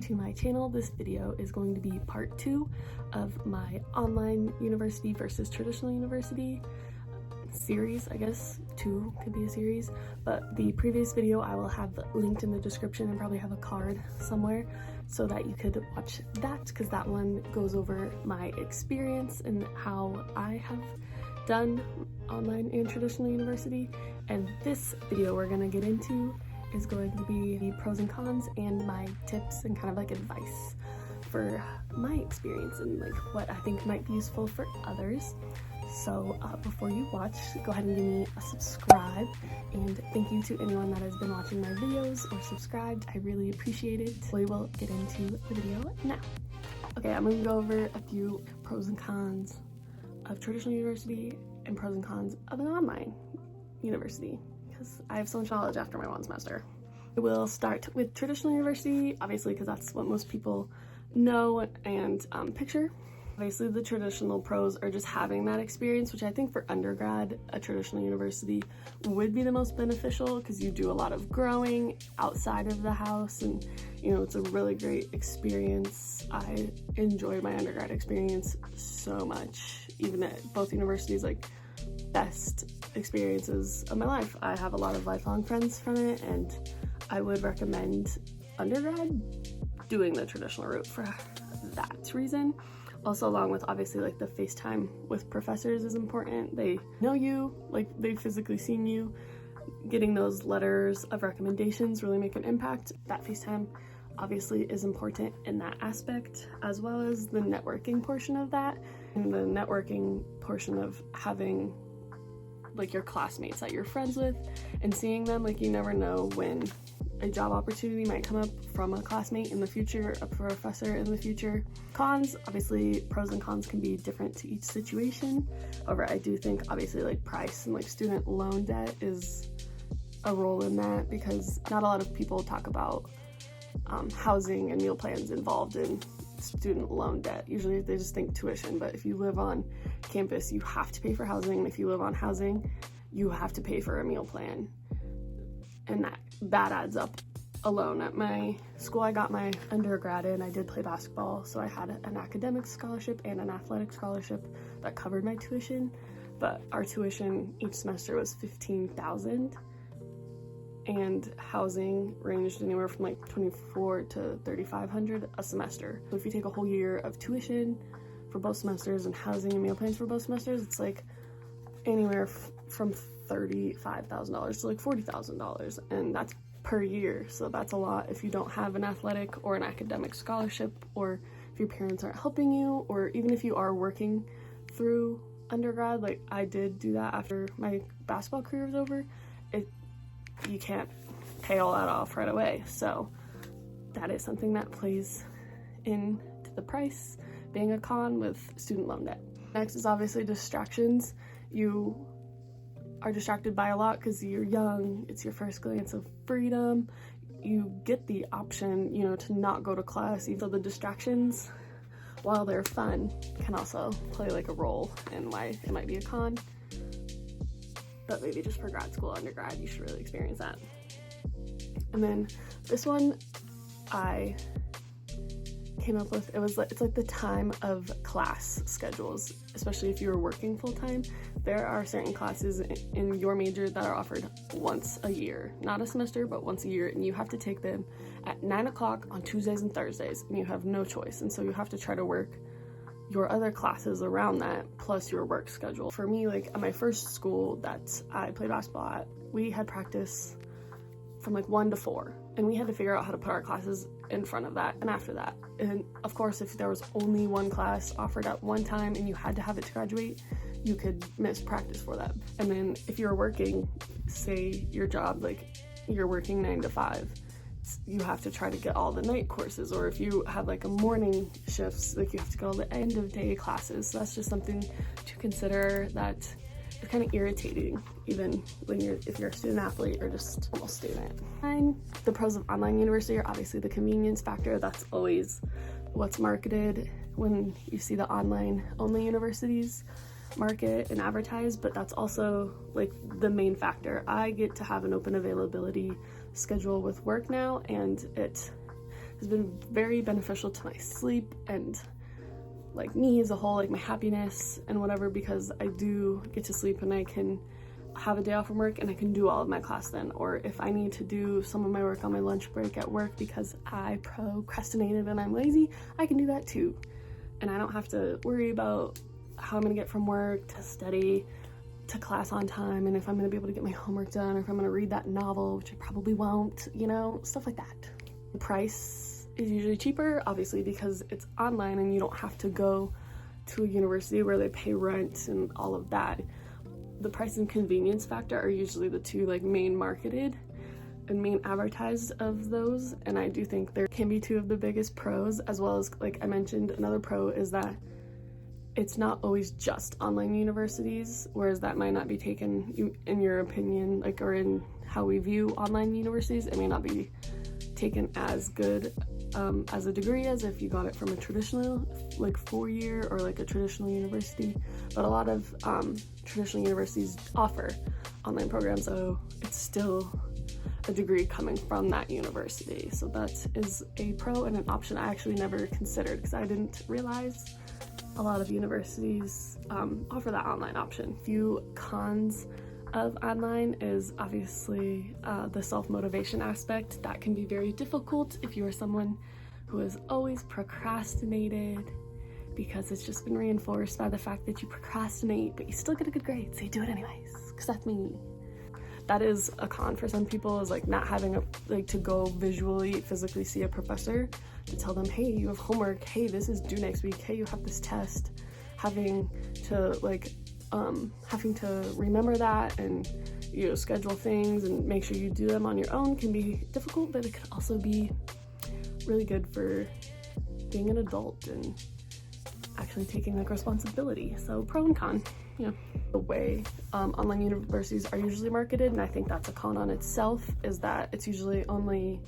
to my channel. This video is going to be part 2 of my online university versus traditional university series. I guess 2 could be a series, but the previous video I will have linked in the description and probably have a card somewhere so that you could watch that, because that one goes over my experience and how I have done online and traditional university. And this video we're going to get into is going to be the pros and cons and my tips and kind of like advice for my experience and like what I think might be useful for others. So before you watch, go ahead and give me a subscribe, and thank you to anyone that has been watching my videos or subscribed. I really appreciate it. We will get into the video now. Okay, I'm going to go over a few pros and cons of traditional university and pros and cons of an online university, because I have so much knowledge after my 1 semester. I will start with traditional university, obviously, because that's what most people know and picture. Obviously, the traditional pros are just having that experience, which I think for undergrad, a traditional university would be the most beneficial, because you do a lot of growing outside of the house, and you know, it's a really great experience. I enjoyed my undergrad experience so much, even at both universities, like best experiences of my life. I have a lot of lifelong friends from it, and I would recommend undergrad doing the traditional route for that reason. Also, along with obviously like the FaceTime with professors is important. They know you, like they've physically seen you. Getting those letters of recommendations really make an impact. That FaceTime obviously is important in that aspect, as well as the networking portion of that, and the networking portion of having like your classmates that you're friends with and seeing them. Like, you never know when a job opportunity might come up from a classmate in the future, a professor in the future. Cons, obviously pros and cons can be different to each situation. However, I do think obviously like price and like student loan debt is a role in that, because not a lot of people talk about housing and meal plans involved in student loan debt. Usually they just think tuition, but if you live on campus, you have to pay for housing, and if you live on housing, you have to pay for a meal plan, and that adds up alone. At my school I got my undergrad in, I did play basketball, so I had an academic scholarship and an athletic scholarship that covered my tuition, but our tuition each semester was $15,000, and housing ranged anywhere from like $2,400 to $3,500 a semester. So if you take a whole year of tuition for both semesters and housing and meal plans for both semesters, it's like anywhere from $35,000 to like $40,000, and that's per year. So that's a lot if you don't have an athletic or an academic scholarship, or if your parents aren't helping you, or even if you are working through undergrad. Like I did do that after my basketball career was over. You can't pay all that off right away, so that is something that plays into the price, being a con with student loan debt. Next is obviously distractions. You are distracted by a lot because you're young, it's your first glance of freedom, you get the option, you know, to not go to class. Even though the distractions, while they're fun, can also play like a role in why it might be a con. But maybe just for grad school, undergrad, you should really experience that. And then this one I came up with, it's like the time of class schedules, especially if you were working full-time. There are certain classes in your major that are offered once a year, not a semester, but once a year, and you have to take them at 9 o'clock on Tuesdays and Thursdays, and you have no choice. And so you have to try to work your other classes around that, plus your work schedule. For me, like at my first school that I played basketball at, we had practice from like 1 to 4, and we had to figure out how to put our classes in front of that and after that. And of course, if there was only one class offered at one time and you had to have it to graduate, you could miss practice for that. And then if you're working, say your job, like you're working 9 to 5, you have to try to get all the night courses, or if you have like a morning shifts, like you have to get all the end of day classes. So that's just something to consider that is kind of irritating, even when if you're a student athlete or just almost student. And the pros of online university are obviously the convenience factor. That's always what's marketed when you see the online only universities market and advertise, but that's also like the main factor. I get to have an open availability schedule with work now, and it has been very beneficial to my sleep and like me as a whole, like my happiness and whatever, because I do get to sleep and I can have a day off from work and I can do all of my class then. Or if I need to do some of my work on my lunch break at work because I procrastinated and I'm lazy, I can do that too. And I don't have to worry about how I'm gonna get from work to study to class on time, and if I'm gonna be able to get my homework done, or if I'm gonna read that novel, which I probably won't, you know, stuff like that. The price is usually cheaper, obviously, because it's online and you don't have to go to a university where they pay rent and all of that. The price and convenience factor are usually the two like main marketed and main advertised of those, and I do think there can be two of the biggest pros, as well as, like I mentioned, another pro is that it's not always just online universities, whereas that might not be taken, in your opinion, like, or in how we view online universities, it may not be taken as good as a degree as if you got it from a traditional, like 4-year or like a traditional university. But a lot of traditional universities offer online programs, so it's still a degree coming from that university. So that is a pro and an option I actually never considered, because I didn't realize a lot of universities offer that online option. Few cons of online is obviously the self-motivation aspect. That can be very difficult if you are someone who has always procrastinated, because it's just been reinforced by the fact that you procrastinate but you still get a good grade, so you do it anyways, because that's me. That is a con for some people, is like not having to go physically see a professor to tell them, hey, you have homework, hey, this is due next week, hey, you have this test. Having to remember that and, you know, schedule things and make sure you do them on your own can be difficult, but it can also be really good for being an adult and actually taking like responsibility. So pro and con, you know. The way online universities are usually marketed, and I think that's a con on itself, is that it's usually only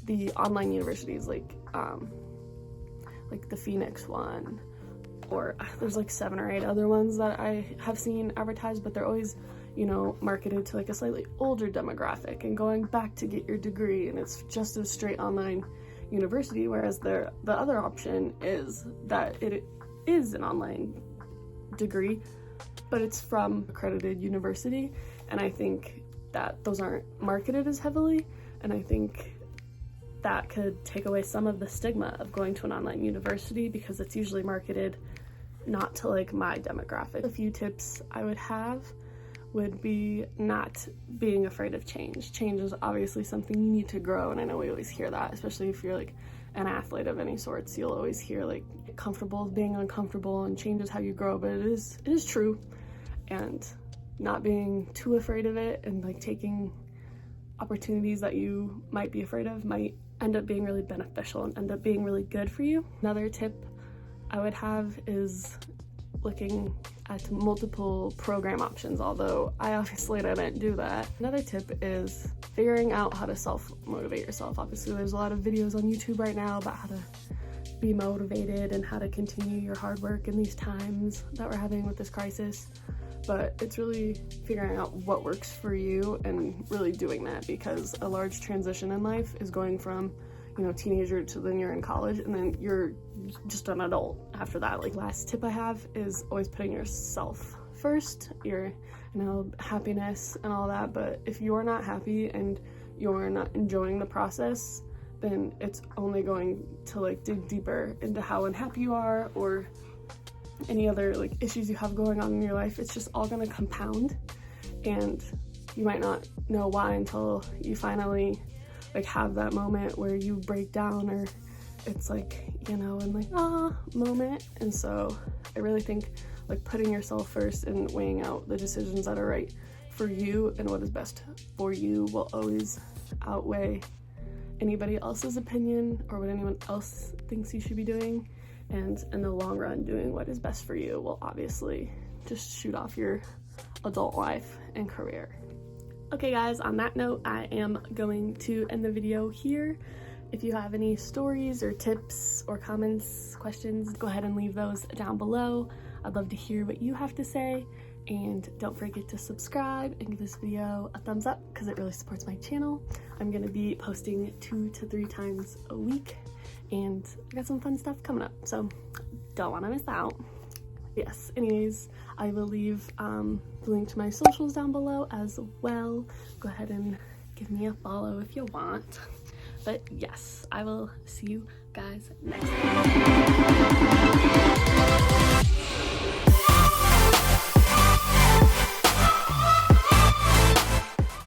the online universities, like the Phoenix one, or there's like 7 or 8 other ones that I have seen advertised, but they're always, you know, marketed to like a slightly older demographic and going back to get your degree, and it's just a straight online university, whereas the other option is that it is an online degree, but it's from accredited university, and I think that those aren't marketed as heavily, and I think that could take away some of the stigma of going to an online university, because it's usually marketed not to like my demographic. A few tips I would have would be not being afraid of change. Change is obviously something you need to grow, and I know we always hear that, especially if you're like an athlete of any sorts. You'll always hear like comfortable being uncomfortable, and change is how you grow, but it is true. And not being too afraid of it, and like taking opportunities that you might be afraid of might end up being really beneficial and end up being really good for you. Another tip I would have is looking at multiple program options, although I obviously didn't do that. Another tip is figuring out how to self-motivate yourself. Obviously there's a lot of videos on YouTube right now about how to be motivated and how to continue your hard work in these times that we're having with this crisis. But it's really figuring out what works for you and really doing that, because a large transition in life is going from, you know, teenager to then you're in college, and then you're just an adult after that. Like, last tip I have is always putting yourself first, your, you know, happiness and all that. But if you're not happy and you're not enjoying the process, then it's only going to like dig deeper into how unhappy you are, or any other like issues you have going on in your life. It's just all gonna compound, and you might not know why until you finally like have that moment where you break down, or it's like, you know, and like moment. And so I really think like putting yourself first and weighing out the decisions that are right for you and what is best for you will always outweigh anybody else's opinion or what anyone else thinks you should be doing. And in the long run, doing what is best for you will obviously just shoot off your adult life and career. Okay guys, on that note, I am going to end the video here. If you have any stories or tips or comments, questions, go ahead and leave those down below. I'd love to hear what you have to say. And don't forget to subscribe and give this video a thumbs up because it really supports my channel. I'm gonna be posting 2 to 3 times a week, and I got some fun stuff coming up, so don't want to miss out. Yes, anyways, I will leave the link to my socials down below as well. Go ahead and give me a follow if you want. But yes, I will see you guys next time.